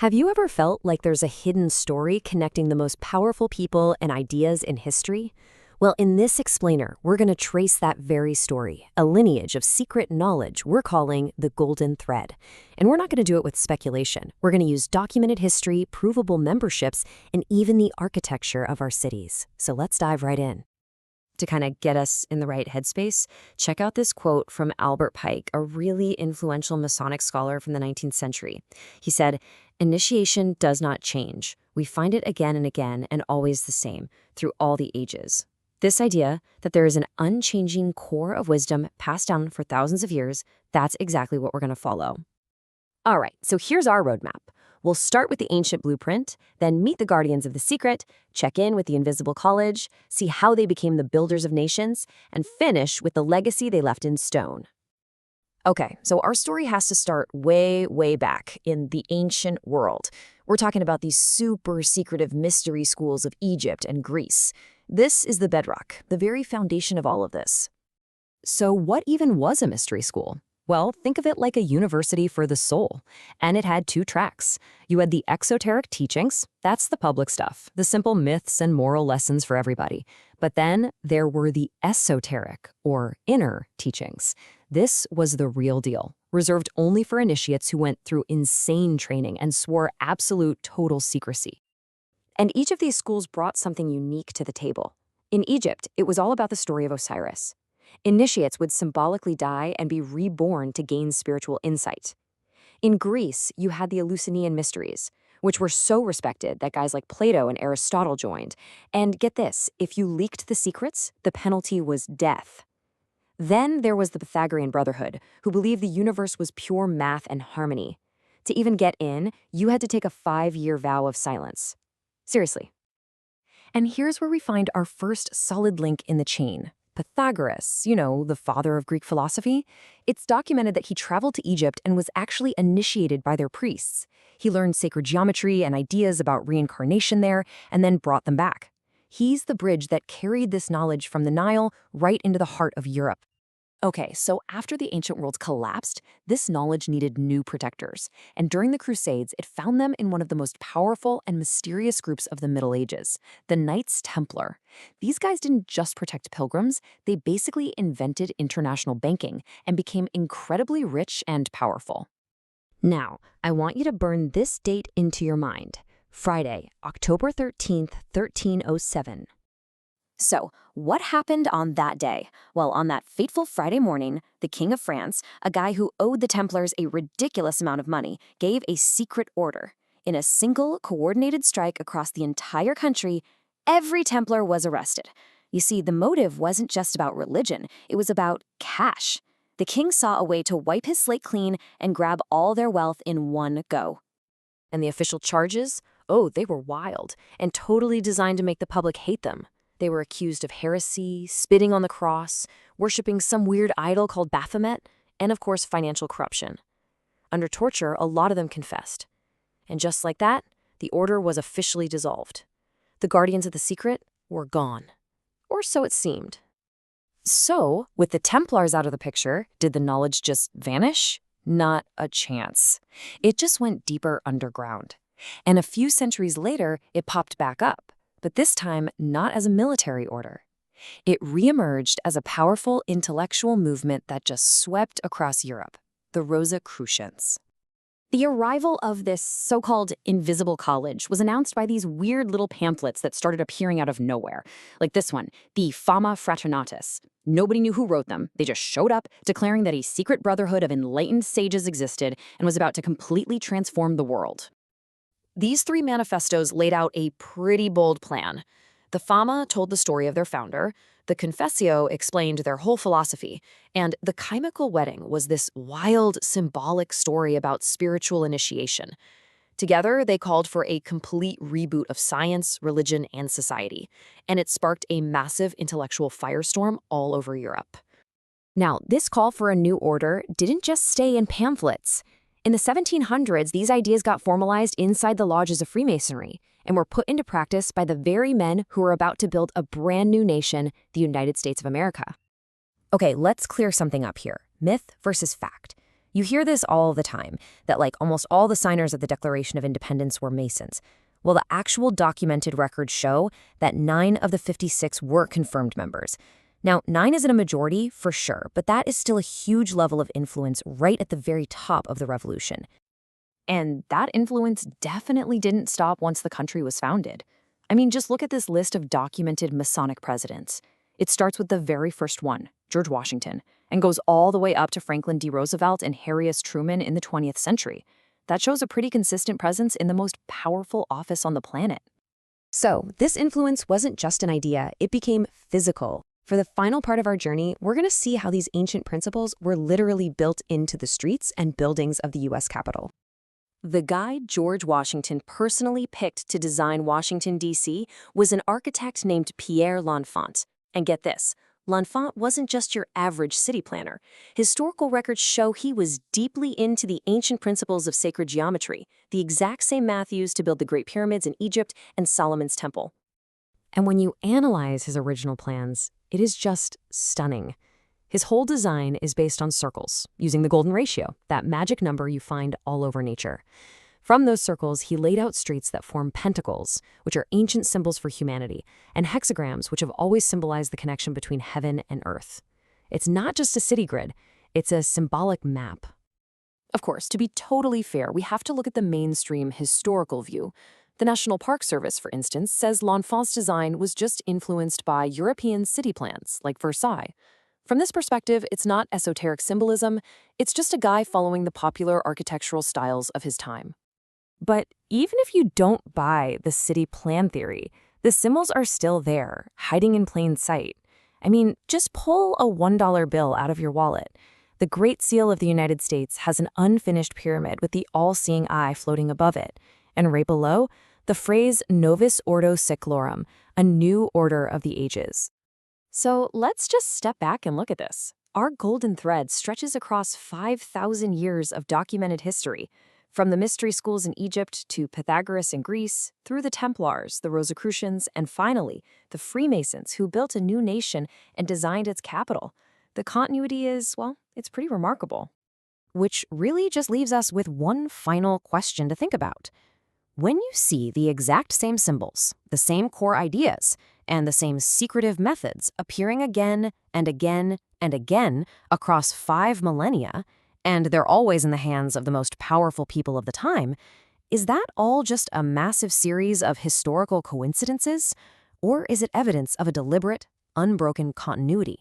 Have you ever felt like there's a hidden story connecting the most powerful people and ideas in history? Well, in this explainer, we're going to trace that very story, a lineage of secret knowledge we're calling the Golden Thread. And we're not going to do it with speculation. We're going to use documented history, provable memberships, and even the architecture of our cities. So let's dive right in. To kind of get us in the right headspace, check out this quote from Albert Pike, a really influential Masonic scholar from the 19th century. He said, "Initiation does not change. We find it again and again and always the same, through all the ages." This idea that there is an unchanging core of wisdom passed down for thousands of years, that's exactly what we're going to follow. All right, so here's our roadmap. We'll start with the ancient blueprint, then meet the guardians of the secret, check in with the invisible college, see how they became the builders of nations, and finish with the legacy they left in stone. Okay, so our story has to start way, way back in the ancient world. We're talking about these super secretive mystery schools of Egypt and Greece. This is the bedrock, the very foundation of all of this. So what even was a mystery school? Well, think of it like a university for the soul. And it had two tracks. You had the exoteric teachings, that's the public stuff, the simple myths and moral lessons for everybody. But then there were the esoteric, or inner, teachings. This was the real deal, reserved only for initiates who went through insane training and swore absolute total secrecy. And each of these schools brought something unique to the table. In Egypt, it was all about the story of Osiris. Initiates would symbolically die and be reborn to gain spiritual insight. In Greece, you had the Eleusinian mysteries, which were so respected that guys like Plato and Aristotle joined. And get this, if you leaked the secrets, the penalty was death. Then there was the Pythagorean Brotherhood, who believed the universe was pure math and harmony. To even get in, you had to take a 5-year vow of silence. Seriously. And here's where we find our first solid link in the chain. Pythagoras, the father of Greek philosophy. It's documented that he traveled to Egypt and was actually initiated by their priests. He learned sacred geometry and ideas about reincarnation there, and then brought them back. He's the bridge that carried this knowledge from the Nile right into the heart of Europe. Okay, so after the ancient world collapsed, this knowledge needed new protectors. And during the Crusades, it found them in one of the most powerful and mysterious groups of the Middle Ages, the Knights Templar. These guys didn't just protect pilgrims, they basically invented international banking and became incredibly rich and powerful. Now, I want you to burn this date into your mind. Friday, October 13th, 1307. So, what happened on that day? Well, on that fateful Friday morning, the King of France, a guy who owed the Templars a ridiculous amount of money, gave a secret order. In a single, coordinated strike across the entire country, every Templar was arrested. You see, the motive wasn't just about religion, it was about cash. The king saw a way to wipe his slate clean and grab all their wealth in one go. And the official charges? Oh, they were wild, and totally designed to make the public hate them. They were accused of heresy, spitting on the cross, worshipping some weird idol called Baphomet, and of course financial corruption. Under torture, a lot of them confessed. And just like that, the order was officially dissolved. The guardians of the secret were gone. Or so it seemed. So, with the Templars out of the picture, did the knowledge just vanish? Not a chance. It just went deeper underground. And a few centuries later, it popped back up. But this time, not as a military order. It reemerged as a powerful intellectual movement that just swept across Europe, the Rosicrucians. The arrival of this so-called invisible college was announced by these weird little pamphlets that started appearing out of nowhere, like this one, the Fama Fraternatus. Nobody knew who wrote them. They just showed up, declaring that a secret brotherhood of enlightened sages existed and was about to completely transform the world. These 3 manifestos laid out a pretty bold plan. The Fama told the story of their founder, the Confessio explained their whole philosophy, and the Chemical Wedding was this wild, symbolic story about spiritual initiation. Together, they called for a complete reboot of science, religion, and society, and it sparked a massive intellectual firestorm all over Europe. Now, this call for a new order didn't just stay in pamphlets. In the 1700s, these ideas got formalized inside the lodges of Freemasonry and were put into practice by the very men who were about to build a brand new nation, the United States of America. Okay, let's clear something up here. Myth versus fact. You hear this all the time, that like almost all the signers of the Declaration of Independence were Masons. Well, the actual documented records show that 9 of the 56 were confirmed members. Now, 9 isn't a majority, for sure, but that is still a huge level of influence right at the very top of the revolution. And that influence definitely didn't stop once the country was founded. I mean, just look at this list of documented Masonic presidents. It starts with the very first one, George Washington, and goes all the way up to Franklin D. Roosevelt and Harry S. Truman in the 20th century. That shows a pretty consistent presence in the most powerful office on the planet. So, this influence wasn't just an idea, it became physical. For the final part of our journey, we're going to see how these ancient principles were literally built into the streets and buildings of the U.S. Capitol. The guy George Washington personally picked to design Washington, D.C. was an architect named Pierre L'Enfant. And get this, L'Enfant wasn't just your average city planner. Historical records show he was deeply into the ancient principles of sacred geometry, the exact same math used to build the Great Pyramids in Egypt and Solomon's Temple. And when you analyze his original plans, it is just stunning. His whole design is based on circles, using the golden ratio, that magic number you find all over nature. From those circles, he laid out streets that form pentacles, which are ancient symbols for humanity, and hexagrams, which have always symbolized the connection between heaven and earth. It's not just a city grid, it's a symbolic map. Of course, to be totally fair, we have to look at the mainstream historical view. The National Park Service, for instance, says L'Enfant's design was just influenced by European city plans, like Versailles. From this perspective, it's not esoteric symbolism, it's just a guy following the popular architectural styles of his time. But even if you don't buy the city plan theory, the symbols are still there, hiding in plain sight. I mean, just pull a $1 bill out of your wallet. The Great Seal of the United States has an unfinished pyramid with the all-seeing eye floating above it. And right below, the phrase Novus Ordo Seclorum, a new order of the ages. So let's just step back and look at this. Our golden thread stretches across 5,000 years of documented history, from the mystery schools in Egypt to Pythagoras in Greece, through the Templars, the Rosicrucians, and finally, the Freemasons who built a new nation and designed its capital. The continuity is, well, it's pretty remarkable. Which really just leaves us with one final question to think about. When you see the exact same symbols, the same core ideas, and the same secretive methods appearing again and again and again across 5 millennia, and they're always in the hands of the most powerful people of the time, is that all just a massive series of historical coincidences? Or is it evidence of a deliberate, unbroken continuity?